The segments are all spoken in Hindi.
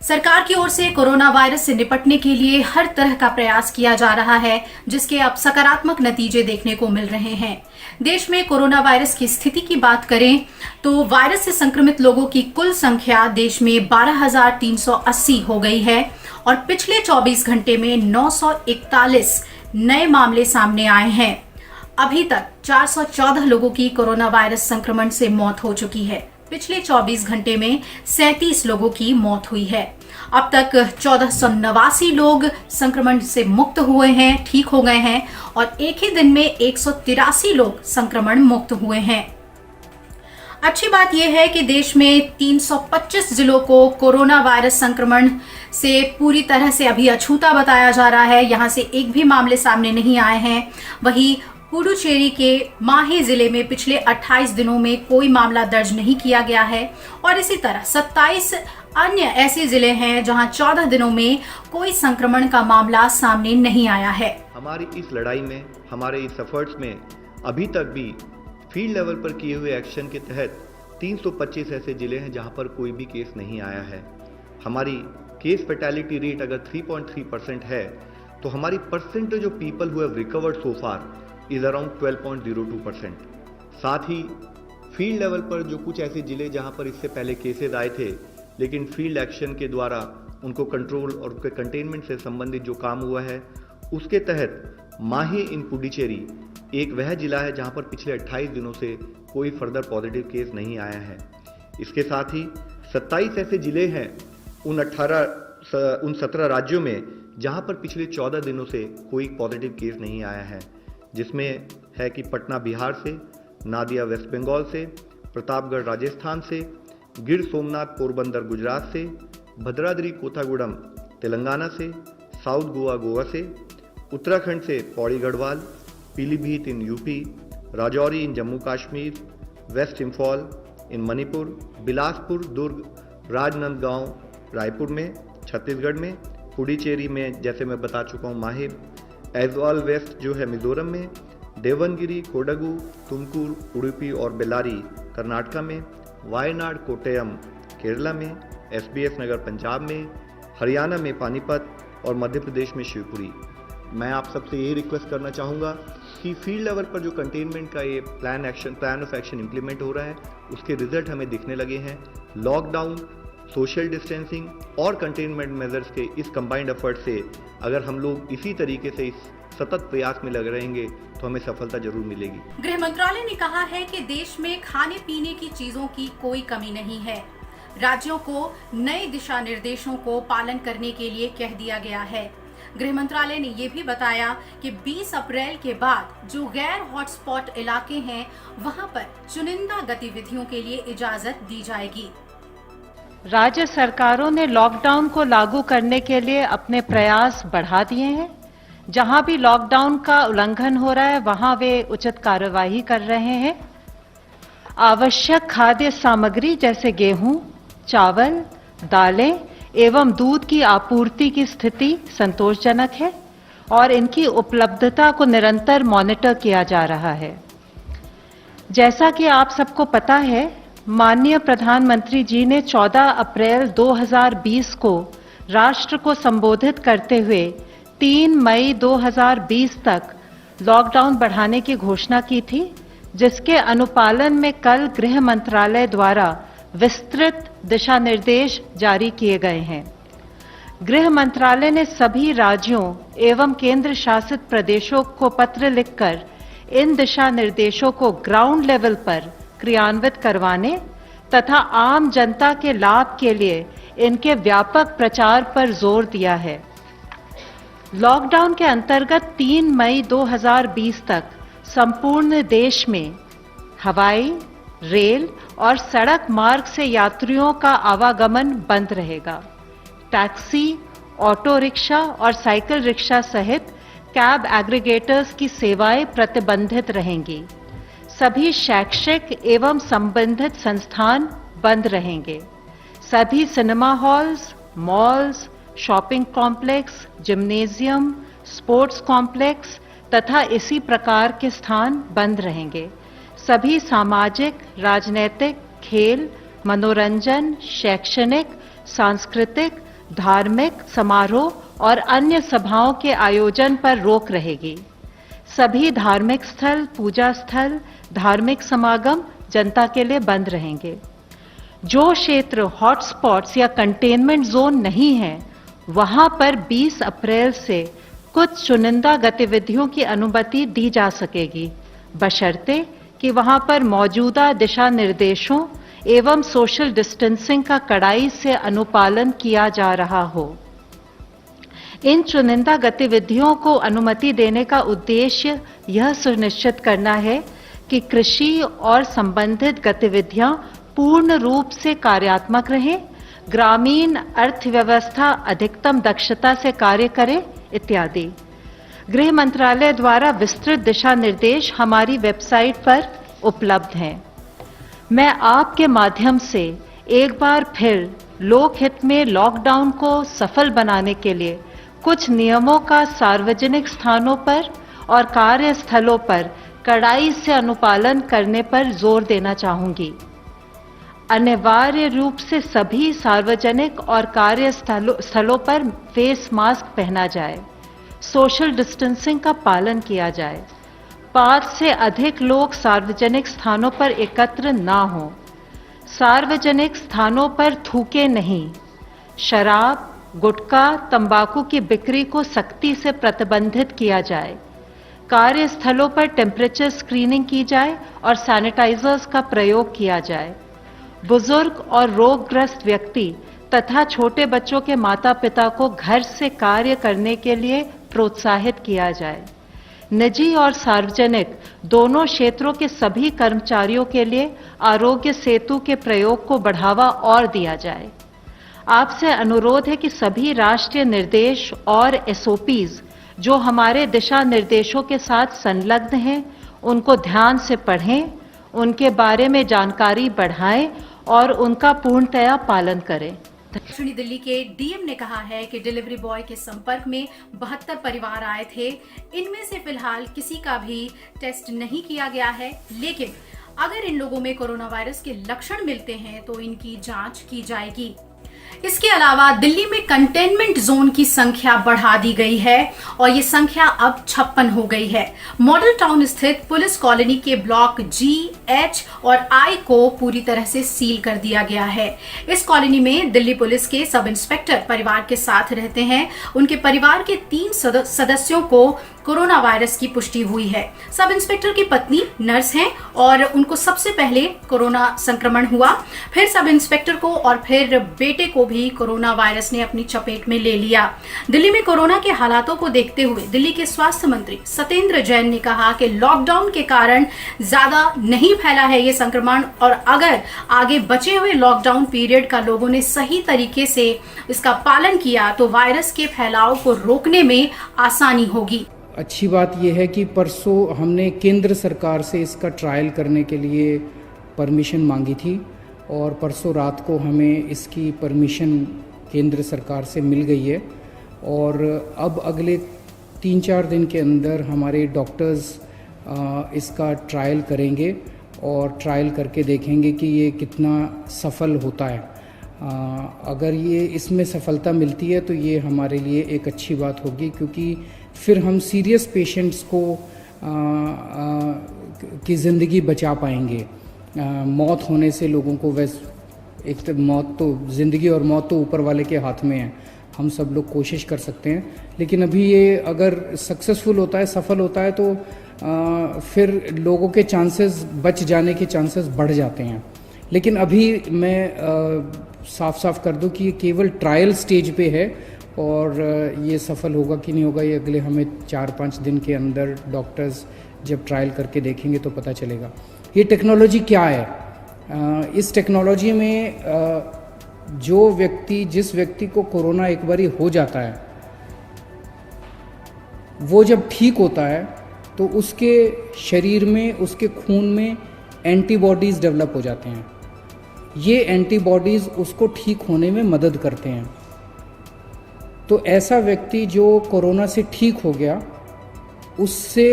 सरकार की ओर से कोरोना वायरस से निपटने के लिए हर तरह का प्रयास किया जा रहा है, जिसके अब सकारात्मक नतीजे देखने को मिल रहे हैं। देश में कोरोना वायरस की स्थिति की बात करें तो वायरस से संक्रमित लोगों की कुल संख्या देश में 12,380 हो गई है और पिछले 24 घंटे में 941 नए मामले सामने आए हैं। अभी तक 414 लोगों की कोरोना वायरस संक्रमण से मौत हो चुकी है। पिछले 24 घंटे में 37 लोगों की मौत हुई है। अब तक 1489 लोग संक्रमण से मुक्त हुए हैं, ठीक हो गए हैं और एक ही दिन में 183 लोग संक्रमण मुक्त हुए हैं। अच्छी बात यह है कि देश में 325 जिलों को कोरोना वायरस संक्रमण से पूरी तरह से अभी अछूता बताया जा रहा है। यहां से एक भी मामले सामने नहीं आए हैं। वहीं पुडुचेरी के माहे जिले में पिछले 28 दिनों में कोई मामला दर्ज नहीं किया गया है और इसी तरह 27 अन्य ऐसे जिले हैं जहां 14 दिनों में कोई संक्रमण का मामला सामने नहीं आया है। हमारी इस लड़ाई में, हमारे इस एफर्ट्स में अभी तक भी फील्ड लेवल पर किए हुए एक्शन के तहत 325 ऐसे जिले हैं जहां पर कोई भी केस नहीं आया है। हमारी केस फैटेलिटी रेट अगर 3.3% है तो हमारी percentage of people who have recovered so far is around 12.02%। साथ ही फील्ड लेवल पर जो कुछ ऐसे जिले जहां पर इससे पहले केसेस आए थे लेकिन फील्ड एक्शन के द्वारा उनको कंट्रोल और उनके कंटेनमेंट से संबंधित जो काम हुआ है उसके तहत माहे इन पुडुचेरी एक वह जिला है जहां पर पिछले 28 दिनों से कोई फर्दर पॉजिटिव केस नहीं आया है। इसके साथ ही 27 ऐसे जिले हैं उन 17 राज्यों में जहां पर पिछले 14 दिनों से कोई पॉजिटिव केस नहीं आया है, जिसमें है कि पटना बिहार से, नादिया वेस्ट बंगाल से, प्रतापगढ़ राजस्थान से, गिर सोमनाथ पोरबंदर गुजरात से, भद्राद्री कोथागुडम तेलंगाना से, साउथ गोवा गोवा से, उत्तराखंड से Pauri Garhwal, Pilibhit in UP, Rajouri in Jammu Kashmir, west Imphal in Manipur, Bilaspur, Durg, Rajnandgaon Raipur में, छत्तीसगढ़ में, पुडुचेरी में जैसे मैं बता चुका हूँ माहे, ऐजवाल वेस्ट जो है मिजोरम में, देवनगिरी, कोडगु, तुमकुर, उडुपी और बेल्लारी कर्नाटका में, वायनाड कोट्टयम केरला में, SBS नगर पंजाब में, हरियाणा में पानीपत और मध्य प्रदेश में शिवपुरी। मैं आप सबसे यही रिक्वेस्ट करना चाहूँगा कि फील्ड लेवल पर जो कंटेनमेंट का ये प्लान ऑफ एक्शन इम्प्लीमेंट हो रहा है उसके रिजल्ट हमें दिखने लगे हैं। लॉकडाउन, सोशल डिस्टेंसिंग और कंटेनमेंट मेजर्स के इस कंबाइंड एफर्ट से अगर हम लोग इसी तरीके से इस सतत प्रयास में लगे रहेंगे तो हमें सफलता जरूर मिलेगी। गृह मंत्रालय ने कहा है कि देश में खाने पीने की चीजों की कोई कमी नहीं है। राज्यों को नए दिशा निर्देशों को पालन करने के लिए कह दिया गया है। गृह मंत्रालय ने यह भी बताया कि 20 अप्रैल के बाद जो गैर हॉटस्पॉट इलाके हैं वहां पर चुनिंदा गतिविधियों के लिए इजाजत दी जाएगी। राज्य सरकारों ने लॉकडाउन को लागू करने के लिए अपने प्रयास बढ़ा दिए हैं। जहां भी लॉकडाउन का उल्लंघन हो रहा है वहां वे उचित कार्यवाही कर रहे हैं। आवश्यक खाद्य सामग्री जैसे गेहूं, चावल, दालें एवं दूध की आपूर्ति की स्थिति संतोषजनक है और इनकी उपलब्धता को निरंतर मॉनिटर किया जा रहा है। जैसा कि आप सबको पता है, माननीय प्रधानमंत्री जी ने 14 अप्रैल 2020 को राष्ट्र को संबोधित करते हुए 3 मई 2020 तक लॉकडाउन बढ़ाने की घोषणा की थी, जिसके अनुपालन में कल गृह मंत्रालय द्वारा विस्तृत दिशा निर्देश जारी किए गए हैं। गृह मंत्रालय ने सभी राज्यों एवं केंद्र शासित प्रदेशों को पत्र लिखकर इन दिशा निर्देशों को ग्राउंड लेवल पर क्रियान्वित करवाने तथा आम जनता के लाभ के लिए इनके व्यापक प्रचार पर जोर दिया है। लॉकडाउन के अंतर्गत 3 मई 2020 तक संपूर्ण देश में हवाई, रेल और सड़क मार्ग से यात्रियों का आवागमन बंद रहेगा। टैक्सी, ऑटो रिक्शा और साइकिल रिक्शा सहित कैब एग्रीगेटर्स की सेवाएं प्रतिबंधित रहेंगी। सभी शैक्षिक एवं संबंधित संस्थान बंद रहेंगे। सभी cinema halls, malls, shopping complex, gymnasium, sports complex तथा इसी प्रकार के स्थान बंद रहेंगे। सभी सामाजिक, राजनीतिक, खेल, मनोरंजन, शैक्षणिक, सांस्कृतिक धार्मिक समारोह और अन्य सभाओं के आयोजन पर रोक रहेगी। सभी धार्मिक स्थल, पूजा स्थल, धार्मिक समागम जनता के लिए बंद रहेंगे। जो क्षेत्र हॉटस्पॉट्स या कंटेनमेंट जोन नहीं है, वहां पर 20 अप्रैल से कुछ चुनिंदा गतिविधियों की अनुमति दी जा सकेगी, बशर्ते कि वहां पर मौजूदा दिशा निर्देशों एवं सोशल डिस्टेंसिंग का कड़ाई से अनुपालन किया जा रहा हो। इन चुनिंदा गतिविधियों को अनुमति देने का उद्देश्य यह सुनिश्चित करना है कि कृषि और संबंधित गतिविधियां पूर्ण रूप से कार्यात्मक रहें, ग्रामीण अर्थव्यवस्था अधिकतम दक्षता से कार्य करे इत्यादि। गृह मंत्रालय द्वारा विस्तृत दिशा निर्देश हमारी वेबसाइट पर उपलब्ध हैं। मैं आपके माध्यम से एक बार फिर लोकहित में लॉकडाउन को सफल बनाने के लिए कुछ नियमों का सार्वजनिक स्थानों पर और कार्यस्थलों पर कड़ाई से अनुपालन करने पर जोर देना चाहूंगी। अनिवार्य रूप से सभी सार्वजनिक और कार्यस्थलों पर फेस मास्क पहना जाए, सोशल डिस्टेंसिंग का पालन किया जाए, 5 से अधिक लोग सार्वजनिक स्थानों पर एकत्र ना हों, सार्वजनिक स्थानों पर थूके नहीं, शराब, गुटखा, तंबाकू की बिक्री को सख्ती से प्रतिबंधित किया जाए, कार्यस्थलों पर टेम्परेचर स्क्रीनिंग की जाए और सैनिटाइजर्स का प्रयोग किया जाए। बुजुर्ग और रोगग्रस्त व्यक्ति तथा छोटे बच्चों के माता पिता को घर से कार्य करने के लिए प्रोत्साहित किया जाए। निजी और सार्वजनिक दोनों क्षेत्रों के सभी कर्मचारियों के लिए आरोग्य सेतु के प्रयोग को बढ़ावा और दिया जाए। आपसे अनुरोध है कि सभी राष्ट्रीय निर्देश और एसओपीज जो हमारे दिशा निर्देशों के साथ संलग्न हैं, उनको ध्यान से पढ़ें, उनके बारे में जानकारी बढ़ाएं और उनका पूर्णतया पालन करें। दक्षिणी दिल्ली के डीएम ने कहा है कि डिलीवरी बॉय के संपर्क में 72 परिवार आए थे। इनमें से फिलहाल किसी का भी टेस्ट नहीं किया गया है, लेकिन अगर इन लोगों में कोरोना वायरस के लक्षण मिलते हैं तो इनकी जांच की जाएगी। इसके अलावा दिल्ली में कंटेनमेंट जोन की संख्या बढ़ा दी गई है और ये संख्या अब 56 हो गई है। मॉडल टाउन स्थित पुलिस कॉलोनी के ब्लॉक जी, एच और आई को पूरी तरह से सील कर दिया गया है। इस कॉलोनी में दिल्ली पुलिस के सब इंस्पेक्टर परिवार के साथ रहते हैं। उनके परिवार के 3 सदस्यों को कोरोना वायरस की पुष्टि हुई है। सब इंस्पेक्टर की पत्नी नर्स हैं और उनको सबसे पहले कोरोना संक्रमण हुआ, फिर सब इंस्पेक्टर को और फिर बेटे को भी कोरोना वायरस ने अपनी चपेट में ले लिया। दिल्ली में कोरोना के हालातों को देखते हुए दिल्ली के स्वास्थ्य मंत्री सत्येंद्र जैन ने कहा कि लॉकडाउन के कारण ज्यादा नहीं फैला है ये संक्रमण और अगर आगे बचे हुए लॉकडाउन पीरियड का लोगों ने सही तरीके से इसका पालन किया तो वायरस के फैलाव को रोकने में आसानी होगी। अच्छी बात यह है कि परसों हमने केंद्र सरकार से इसका ट्रायल करने के लिए परमिशन मांगी थी और परसों रात को हमें इसकी परमिशन केंद्र सरकार से मिल गई है और अब अगले 3-4 दिन के अंदर हमारे डॉक्टर्स इसका ट्रायल करेंगे और ट्रायल करके देखेंगे कि ये कितना सफल होता है। अगर ये इसमें सफलता मिलती है तो ये हमारे लिए एक अच्छी बात होगी, क्योंकि फिर हम सीरियस पेशेंट्स को की ज़िंदगी बचा पाएंगे। मौत होने से लोगों को एक तो मौत तो ज़िंदगी और मौत तो ऊपर वाले के हाथ में है, हम सब लोग कोशिश कर सकते हैं, लेकिन अभी ये अगर सक्सेसफुल होता है, सफल होता है तो फिर लोगों के चांसेस बच जाने के चांसेस बढ़ जाते हैं। लेकिन अभी मैं साफ साफ कर दूं कि ये केवल ट्रायल स्टेज पे है और ये सफल होगा कि नहीं होगा ये अगले हमें 4-5 दिन के अंदर डॉक्टर्स जब ट्रायल करके देखेंगे तो पता चलेगा। ये टेक्नोलॉजी क्या है? इस टेक्नोलॉजी में जिस व्यक्ति को कोरोना एक बारी हो जाता है, वो जब ठीक होता है तो उसके शरीर में, उसके खून में एंटीबॉडीज़ डेवलप हो जाते हैं। ये एंटीबॉडीज़ उसको ठीक होने में मदद करते हैं। तो ऐसा व्यक्ति जो कोरोना से ठीक हो गया, उससे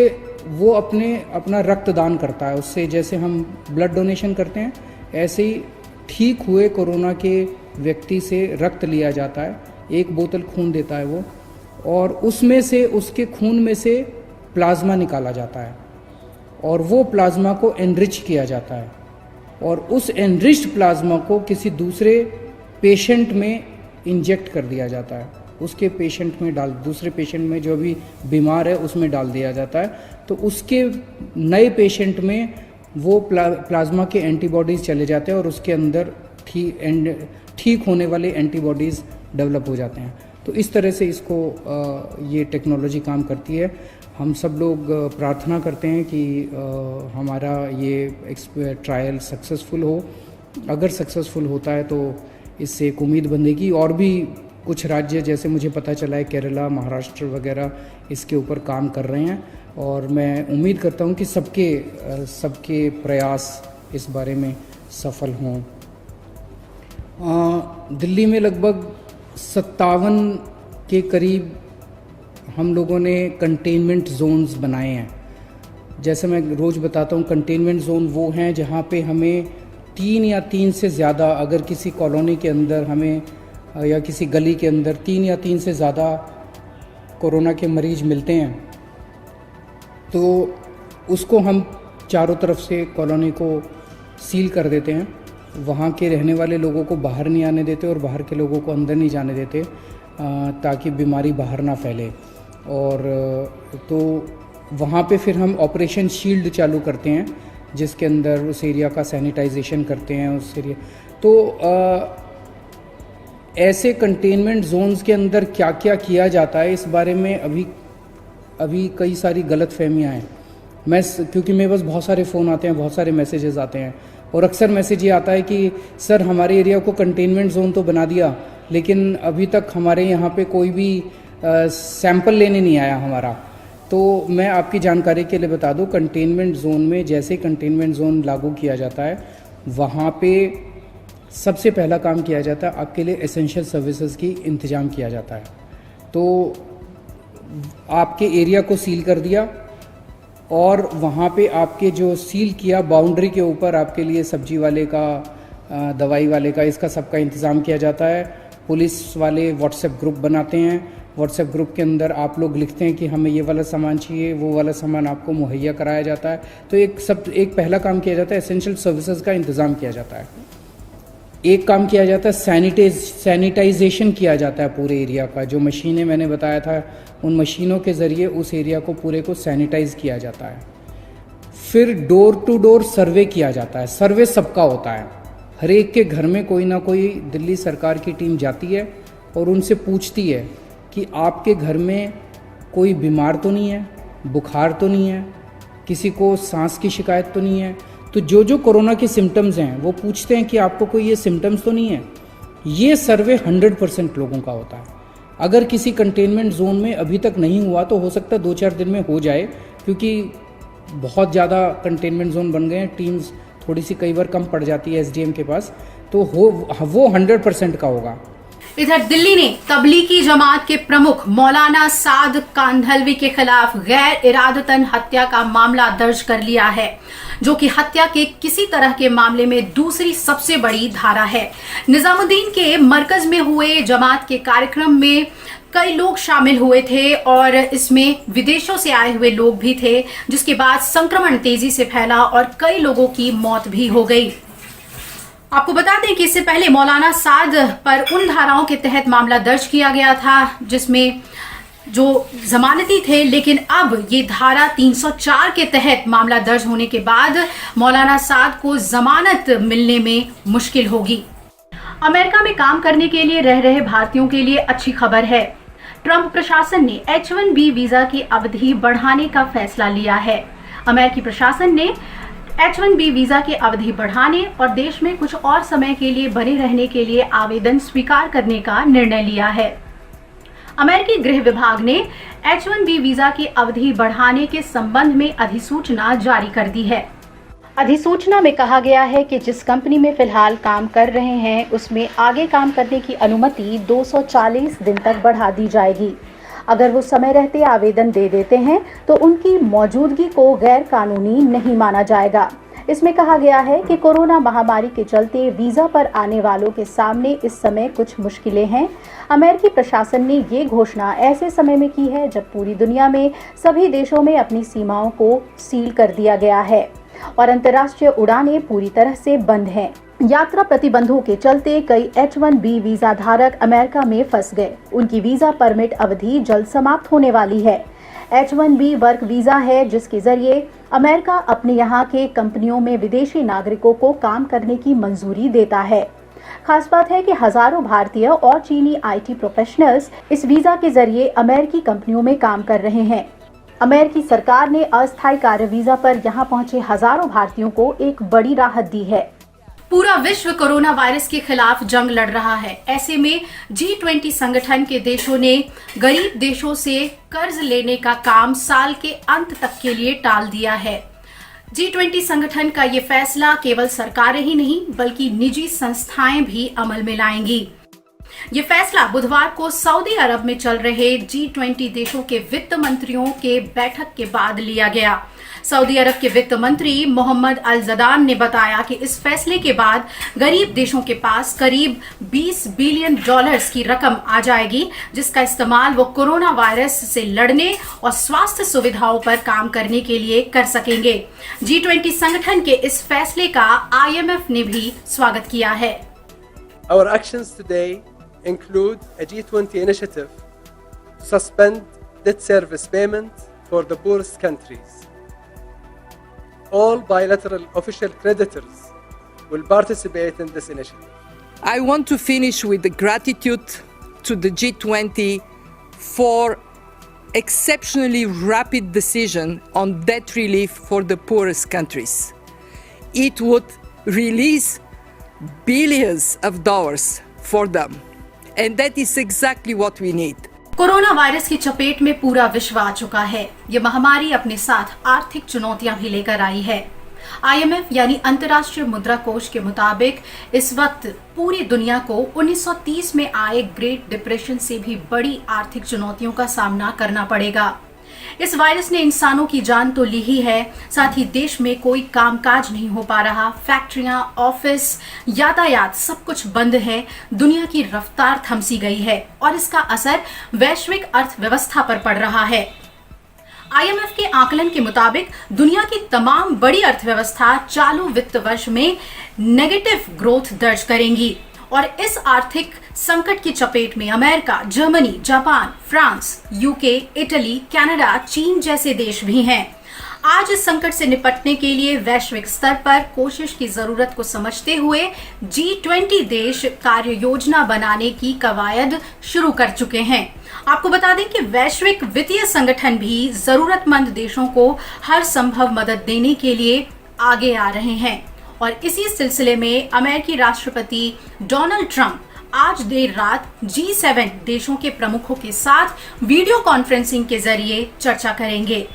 वो अपना रक्तदान करता है। उससे जैसे हम ब्लड डोनेशन करते हैं, ऐसे ही ठीक हुए कोरोना के व्यक्ति से रक्त लिया जाता है। 1 बोतल खून देता है वो, और उसमें से उसके खून में से प्लाज्मा निकाला जाता है और वो प्लाज्मा को एनरिच किया जाता है और उस एनरिच्ड प्लाज्मा को किसी दूसरे पेशेंट में इंजेक्ट कर दिया जाता है, उसके पेशेंट में दूसरे पेशेंट में जो भी बीमार है उसमें डाल दिया जाता है। तो उसके नए पेशेंट में वो प्लाज्मा के एंटीबॉडीज़ चले जाते हैं और उसके अंदर ठीक होने वाले एंटीबॉडीज़ डेवलप हो जाते हैं। तो इस तरह से इसको ये टेक्नोलॉजी काम करती है। हम सब लोग प्रार्थना करते हैं कि हमारा ये ट्रायल सक्सेसफुल हो। अगर सक्सेसफुल होता है तो इससे एक उम्मीद बंधेगी और भी कुछ राज्य, जैसे मुझे पता चला है केरला, महाराष्ट्र वगैरह इसके ऊपर काम कर रहे हैं और मैं उम्मीद करता हूं कि सबके प्रयास इस बारे में सफल हों। दिल्ली में लगभग 57 के करीब हम लोगों ने कंटेनमेंट जोन्स बनाए हैं। जैसे मैं रोज़ बताता हूँ, कंटेनमेंट जोन वो हैं जहाँ पे हमें 3 या 3 से ज़्यादा, अगर किसी कॉलोनी के अंदर हमें या किसी गली के अंदर 3 या 3 से ज़्यादा कोरोना के मरीज़ मिलते हैं तो उसको हम चारों तरफ से कॉलोनी को सील कर देते हैं। वहाँ के रहने वाले लोगों को बाहर नहीं आने देते और बाहर के लोगों को अंदर नहीं जाने देते ताकि बीमारी बाहर ना फैले। और तो वहाँ पे फिर हम ऑपरेशन शील्ड चालू करते हैं जिसके अंदर उस एरिया का सैनिटाइजेशन करते हैं उस एरिया। तो ऐसे कंटेनमेंट जोन्स के अंदर क्या क्या किया जाता है इस बारे में अभी कई सारी गलतफहमियां हैं। क्योंकि मेरे पास बहुत सारे फ़ोन आते हैं, बहुत सारे मैसेजेस आते हैं और अक्सर मैसेज ये आता है कि सर हमारे एरिया को कंटेनमेंट जोन तो बना दिया लेकिन अभी तक हमारे यहाँ पे कोई भी सैंपल लेने नहीं आया हमारा। तो मैं आपकी जानकारी के लिए बता दूं, कंटेनमेंट जोन में जैसे कंटेनमेंट जोन लागू किया जाता है वहाँ पे सबसे पहला काम किया जाता है, आपके लिए एसेंशियल सर्विसेज की इंतज़ाम किया जाता है। तो आपके एरिया को सील कर दिया और वहाँ पे आपके जो सील किया बाउंड्री के ऊपर आपके लिए सब्जी वाले का, दवाई वाले का, इसका सबका इंतज़ाम किया जाता है। पुलिस वाले व्हाट्सएप ग्रुप बनाते हैं, व्हाट्सएप ग्रुप के अंदर आप लोग लिखते हैं कि हमें ये वाला सामान चाहिए, वो वाला सामान आपको मुहैया कराया जाता है। तो एक पहला काम किया जाता है, एसेंशियल सर्विसेज का इंतज़ाम किया जाता है। एक काम किया जाता है, सैनिटाइजेशन किया जाता है पूरे एरिया का। जो मशीनें मैंने बताया था उन मशीनों के ज़रिए उस एरिया को पूरे को सैनिटाइज किया जाता है। फिर डोर टू डोर सर्वे किया जाता है। सर्वे सबका होता है, हर एक के घर में कोई ना कोई दिल्ली सरकार की टीम जाती है और उनसे पूछती है कि आपके घर में कोई बीमार तो नहीं है, बुखार तो नहीं है, किसी को सांस की शिकायत तो नहीं है। तो जो कोरोना के सिम्टम्स हैं वो पूछते हैं कि आपको कोई ये सिम्टम्स तो नहीं है। ये सर्वे 100% लोगों का होता है। अगर किसी कंटेनमेंट जोन में अभी तक नहीं हुआ तो हो सकता है 2-4 दिन में हो जाए, क्योंकि बहुत ज़्यादा कंटेनमेंट जोन बन गए हैं। टीम्स थोड़ी सी कई बार कम पड़ जाती है एसडीएम के पास, तो वो 100% का होगा। इधर दिल्ली ने तबलीगी जमात के प्रमुख मौलाना साद कांधलवी के खिलाफ गैर इरादतन हत्या का मामला दर्ज कर लिया है, जो कि हत्या के किसी तरह के मामले में दूसरी सबसे बड़ी धारा है। निजामुद्दीन के मरकज में हुए जमात के कार्यक्रम में कई लोग शामिल हुए थे और इसमें विदेशों से आए हुए लोग भी थे, जिसके बाद संक्रमण तेजी से फैला और कई लोगों की मौत भी हो गई। आपको बता दें कि इससे पहले मौलाना साद पर उन धाराओं के तहत मामला दर्ज किया गया था जिसमें जो जमानती थे, लेकिन अब ये धारा 304 के तहत मामला दर्ज होने के बाद मौलाना साद को जमानत मिलने में मुश्किल होगी। अमेरिका में काम करने के लिए रह रहे भारतीयों के लिए अच्छी खबर है। ट्रंप प्रशासन ने H-1B वीजा की अवधि बढ़ाने का फैसला लिया है। अमेरिकी प्रशासन ने H-1B वीजा की अवधि बढ़ाने और देश में कुछ और समय के लिए बने रहने के लिए आवेदन स्वीकार करने का निर्णय लिया है। अमेरिकी गृह विभाग ने H-1B वीजा की अवधि बढ़ाने के संबंध में अधिसूचना जारी कर दी है। अधिसूचना में कहा गया है कि जिस कंपनी में फिलहाल काम कर रहे हैं उसमें आगे काम करने की अनुमति 240 दिन तक बढ़ा दी जाएगी। अगर वो समय रहते आवेदन दे देते हैं तो उनकी मौजूदगी को गैर कानूनी नहीं माना जाएगा। इसमें कहा गया है कि कोरोना महामारी के चलते वीजा पर आने वालों के सामने इस समय कुछ मुश्किलें हैं। अमेरिकी प्रशासन ने ये घोषणा ऐसे समय में की है जब पूरी दुनिया में सभी देशों में अपनी सीमाओं को सील कर दिया गया है और अंतर्राष्ट्रीय उड़ानें पूरी तरह से बंद हैं। यात्रा प्रतिबंधों के चलते कई H-1B वीजा धारक अमेरिका में फंस गए। उनकी वीजा परमिट अवधि जल्द समाप्त होने वाली है। H-1B वर्क वीजा है जिसके जरिए अमेरिका अपने यहाँ के कंपनियों में विदेशी नागरिकों को काम करने की मंजूरी देता है। खास बात है कि हजारों भारतीय और चीनी IT प्रोफेशनल्स इस वीजा के जरिए अमेरिकी कंपनियों में काम कर रहे हैं। अमेरिकी सरकार ने अस्थायी कार्य वीजा पर यहाँ पहुंचे हजारों भारतीयों को एक बड़ी राहत दी है। पूरा विश्व कोरोना वायरस के खिलाफ जंग लड़ रहा है। ऐसे में G20 संगठन के देशों ने गरीब देशों से कर्ज लेने का काम साल के अंत तक के लिए टाल दिया है। G20 संगठन का ये फैसला केवल सरकारें ही नहीं बल्कि निजी संस्थाएं भी अमल में लाएंगी। ये फैसला बुधवार को सऊदी अरब में चल रहे G20 देशों के वित्त मंत्रियों के बैठक के बाद लिया गया। सऊदी अरब के वित्त मंत्री मोहम्मद अल जदान ने बताया कि इस फैसले के बाद गरीब देशों के पास करीब $20 बिलियन की रकम आ जाएगी, जिसका इस्तेमाल वो कोरोना वायरस से लड़ने और स्वास्थ्य सुविधाओं पर काम करने के लिए कर सकेंगे। G20 संगठन के इस फैसले का IMF ने भी स्वागत किया है। Our actions today include a G20 initiative to suspend debt service payment for the poorest countries. All bilateral official creditors will participate in this initiative. I want to finish with the gratitude to the G20 for exceptionally rapid decision on debt relief for the poorest countries. It would release billions of dollars for them, and that is exactly what we need. Corona virus की चपेट में पूरा विश्व आ चुका है। ये महामारी अपने साथ आर्थिक चुनौतियां भी लेकर आई है। IMF यानी अंतर्राष्ट्रीय मुद्रा कोष के मुताबिक इस वक्त पूरी दुनिया को 1930 में आए ग्रेट डिप्रेशन से भी बड़ी आर्थिक चुनौतियों का सामना करना पड़ेगा। इस वायरस ने इंसानों की जान तो ली ही है, साथ ही देश में कोई कामकाज नहीं हो पा रहा। फैक्ट्रियां, ऑफिस, यातायात सब कुछ बंद है। दुनिया की रफ्तार थमसी गई है और इसका असर वैश्विक अर्थव्यवस्था पर पड़ रहा है। IMF के आकलन के मुताबिक दुनिया की तमाम बड़ी अर्थव्यवस्था चालू वित्त वर्ष में नेगेटिव ग्रोथ दर्ज करेंगी और इस आर्थिक संकट की चपेट में America, Germany, Japan, France, UK, Italy, Canada, चीन जैसे देश भी हैं। आज इस संकट से निपटने के लिए वैश्विक स्तर पर कोशिश की जरूरत को समझते हुए G20 देश कार्य योजना बनाने की कवायद शुरू कर चुके हैं। आपको बता दें कि वैश्विक वित्तीय संगठन भी जरूरतमंद देशों को हर संभव मदद देने के लिए आगे आ रहे हैं और इसी सिलसिले में अमेरिकी राष्ट्रपति डोनाल्ड ट्रंप आज देर रात G7 देशों के प्रमुखों के साथ वीडियो कॉन्फ्रेंसिंग के जरिए चर्चा करेंगे।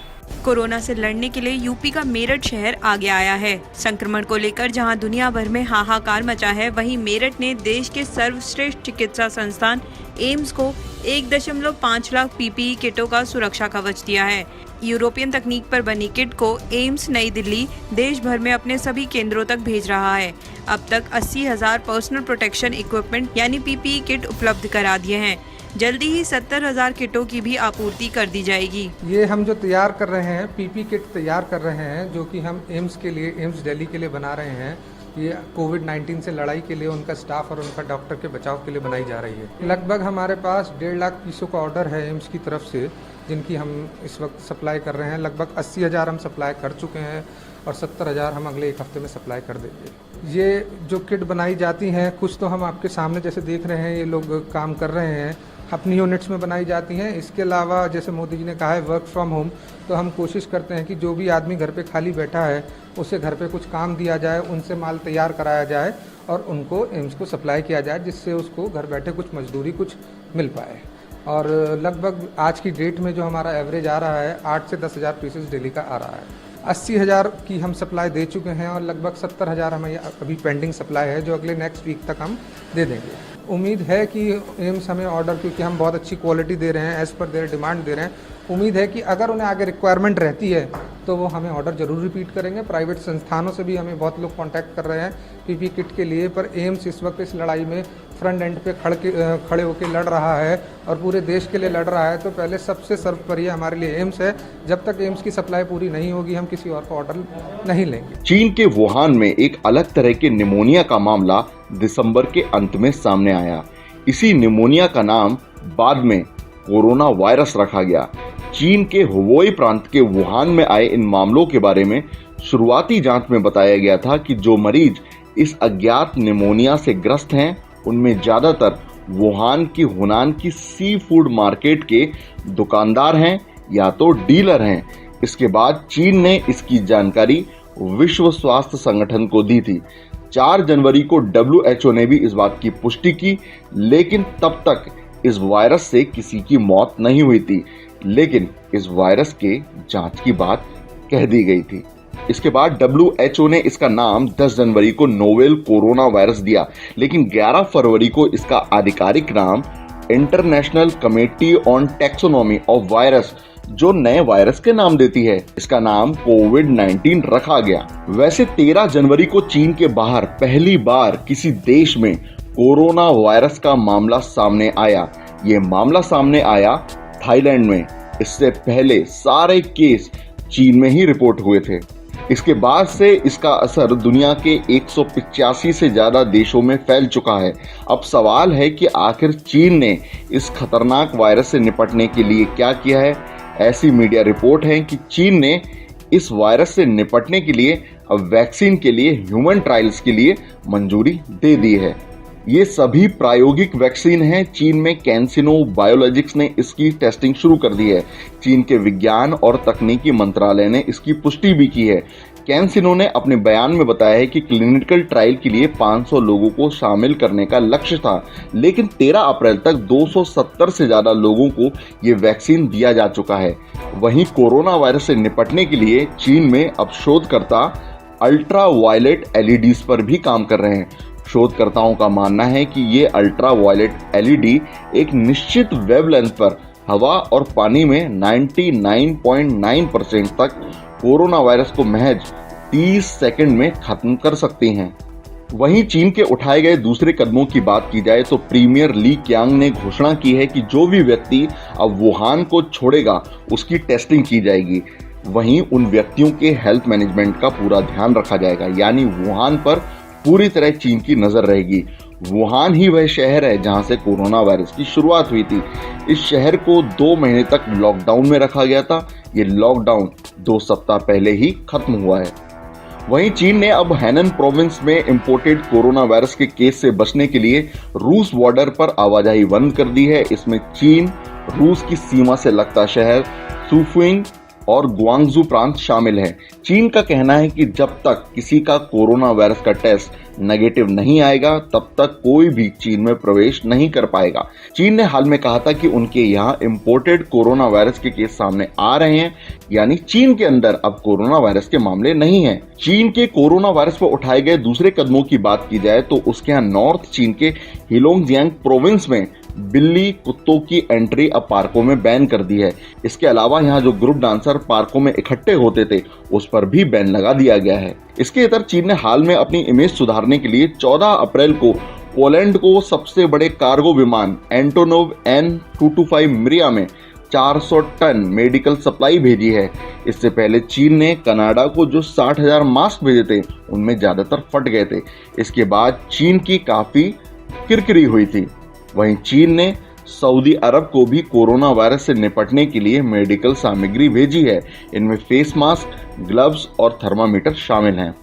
कोरोना से लड़ने के लिए यूपी का मेरठ शहर आगे आया है। संक्रमण को लेकर जहां दुनिया भर में हाहाकार मचा है, वहीं मेरठ ने देश के सर्वश्रेष्ठ चिकित्सा संस्थान एम्स को 1.5 लाख PPE किटों का सुरक्षा कवच दिया है। यूरोपियन तकनीक पर बनी किट को एम्स नई दिल्ली देश भर में अपने सभी केंद्रों तक भेज रहा है। अब तक 80,000 पर्सनल प्रोटेक्शन इक्विपमेंट यानी PPE किट उपलब्ध करा दिए हैं। जल्दी ही 70,000 किटों की भी आपूर्ति कर दी जाएगी। ये हम जो तैयार कर रहे हैं PPE किट तैयार कर रहे हैं, जो कि हम एम्स के लिए, एम्स दिल्ली के लिए बना रहे हैं। ये कोविड-19 से लड़ाई के लिए उनका स्टाफ और उनका डॉक्टर के बचाव के लिए बनाई जा रही है। लगभग हमारे पास 1.5 लाख पीसों का ऑर्डर है एम्स की तरफ से, जिनकी हम इस वक्त सप्लाई कर रहे हैं। लगभग 80,000 हम सप्लाई कर चुके हैं और 70,000 हम अगले 1 हफ्ते में सप्लाई कर देंगे। ये जो किट बनाई जाती हैं, कुछ तो हम आपके सामने जैसे देख रहे हैं, ये लोग काम कर रहे हैं, अपनी यूनिट्स में बनाई जाती हैं। इसके अलावा जैसे मोदी जी ने कहा है वर्क फ्रॉम होम, तो हम कोशिश करते हैं कि जो भी आदमी घर पे खाली बैठा है उसे घर पे कुछ काम दिया जाए, उनसे माल तैयार कराया जाए और उनको एम्स को सप्लाई किया जाए, जिससे उसको घर बैठे कुछ मजदूरी कुछ मिल पाए। और लगभग आज की डेट में जो हमारा एवरेज आ रहा है 8 से 10,000 पीसेस डेली का आ रहा है। 80,000 की हम सप्लाई दे चुके हैं और लगभग 70,000 हमें अभी पेंडिंग सप्लाई है, जो अगले नेक्स्ट वीक तक हम दे देंगे। उम्मीद है कि एम्स हमें ऑर्डर, क्योंकि हम बहुत अच्छी क्वालिटी दे रहे हैं, एज़ पर देयर डिमांड दे रहे हैं, उम्मीद है कि अगर उन्हें आगे रिक्वायरमेंट रहती है तो वो हमें ऑर्डर ज़रूर रिपीट करेंगे। प्राइवेट संस्थानों से भी हमें बहुत लोग कांटेक्ट कर रहे हैं पीपी किट के लिए, पर एम्स इस वक्त इस लड़ाई में फ्रंट एंड पे खड़े होकर लड़ रहा है और पूरे देश के लिए लड़ रहा है। तो पहले सबसे सर्वोपरि हमारे लिए एम्स है। जब तक एम्स की सप्लाई पूरी नहीं होगी हम किसी और को ऑर्डर नहीं लेंगे। चीन के वुहान में एक अलग तरह के निमोनिया का मामला दिसंबर के अंत में सामने आया। इसी निमोनिया का नाम बाद में कोरोना वायरस रखा गया। चीन के हुबेई प्रांत के वुहान में आए इन मामलों के बारे में शुरुआती जांच में बताया गया था कि जो मरीज इस अज्ञात निमोनिया से ग्रस्त हैं उनमें ज्यादातर वुहान की हुनान की सी फूड मार्केट के दुकानदार हैं या तो डीलर हैं। इसके बाद चीन ने इसकी जानकारी विश्व स्वास्थ्य संगठन को दी थी। 4 जनवरी को WHO ने भी इस बात की पुष्टि की, लेकिन तब तक इस वायरस से किसी की मौत नहीं हुई थी, लेकिन इस वायरस के जांच की बात कह दी गई थी। इसके बाद WHO ने इसका नाम 10 जनवरी को नोवेल कोरोना वायरस दिया, लेकिन 11 फरवरी को इसका आधिकारिक नाम international committee on taxonomy of virus, जो नए वायरस के नाम देती है, इसका नाम कोविड-19 रखा गया। वैसे 13 जनवरी को चीन के बाहर पहली बार किसी देश में कोरोना वायरस का मामला सामने आया। ये मामला सामने आया थाईलैंड में। इससे पहले सारे केस चीन में ही रिपोर्ट हुए थे। इसके बाद से इसका असर दुनिया के 185 से ज्यादा देशों में फैल चुका है। अब सवाल है कि आखिर चीन ने इस खतरनाक वायरस से निपटने के लिए क्या किया है। ऐसी मीडिया रिपोर्ट है कि चीन ने इस वायरस से निपटने के लिए अब वैक्सीन के लिए ह्यूमन ट्रायल्स के लिए मंजूरी दे दी है। ये सभी प्रायोगिक वैक्सीन हैं। चीन में कैंसिनो बायोलॉजिक्स ने इसकी टेस्टिंग शुरू कर दी है। चीन के विज्ञान और तकनीकी मंत्रालय ने इसकी पुष्टि भी की है। कैंसिनो ने अपने बयान में बताया है कि क्लिनिकल ट्रायल के लिए 500 लोगों को शामिल करने का लक्ष्य था, लेकिन 13 अप्रैल तक 270 से ज्यादा लोगों को ये वैक्सीन दिया जा चुका है। वहीं कोरोना वायरस से निपटने के लिए चीन में अब शोधकर्ता अल्ट्रा वायलेट LEDs पर भी काम कर रहे हैं। शोधकर्ताओं का मानना है कि ये अल्ट्रा वायलेट LED एक निश्चित वेवलेंथ पर हवा और पानी में 99.9% तक कोरोना वायरस को महज 30 सेकंड में खत्म कर सकती हैं। वहीं चीन के उठाए गए दूसरे कदमों की बात की जाए तो प्रीमियर ली क्यांग ने घोषणा की है कि जो भी व्यक्ति अब वुहान को छोड़ेगा उसकी टेस्टिंग की जाएगी। वहीं उन व्यक्तियों के हेल्थ मैनेजमेंट का पूरा ध्यान रखा जाएगा, यानी वुहान पर पूरी तरह चीन की नजर रहेगी। वुहान ही वह शहर है जहां से कोरोना वायरस की शुरुआत हुई थी। इस शहर को 2 महीने तक लॉकडाउन में रखा गया था। ये लॉकडाउन 2 सप्ताह पहले ही खत्म हुआ है। वहीं चीन ने अब हैनन प्रोविंस में इंपोर्टेड कोरोना वायरस के केस से बचने के लिए रूस बॉर्डर पर आवाजाही बंद कर दी है। इसमें चीन रूस की सीमा से लगता शहर सुफुइंग और ग्वांगजू प्रांत शामिल है। चीन का कहना है कि जब तक किसी का कोरोना वायरस का टेस्ट नेगेटिव नहीं आएगा तब तक कोई भी चीन में प्रवेश नहीं कर पाएगा। चीन ने हाल में कहा था कि उनके यहाँ इंपोर्टेड कोरोना वायरस के केस सामने आ रहे हैं, यानी चीन के अंदर अब कोरोना वायरस के मामले नहीं हैं। चीन के कोरोना वायरस पर उठाए गए दूसरे कदमों की बात की जाए तो उसके यहाँ नॉर्थ चीन के हिलोंगजियांग प्रोविंस में बिल्ली कुत्तों की एंट्री अब पार्कों में बैन कर दी है। इसके अलावा यहाँ जो ग्रुप डांसर पार्कों में इकट्ठे होते थे उस पर भी बैन लगा दिया गया है। इसके इतर चीन ने हाल में अपनी इमेज सुधारने के लिए 14 अप्रैल को पोलैंड को सबसे बड़े कार्गो विमान एंटोनोव N225 मिरिया में 400 टन मेडिकल सप्लाई भेजी है। इससे पहले चीन ने कनाडा को जो 60,000 मास्क भेजे थे उनमें ज्यादातर फट गए थे। इसके बाद चीन की काफी किरकिरी हुई थी। वहीं चीन ने सऊदी अरब को भी कोरोना वायरस से निपटने के लिए मेडिकल सामग्री भेजी है। इनमें फेस मास्क, ग्लव्स और थर्मामीटर शामिल हैं।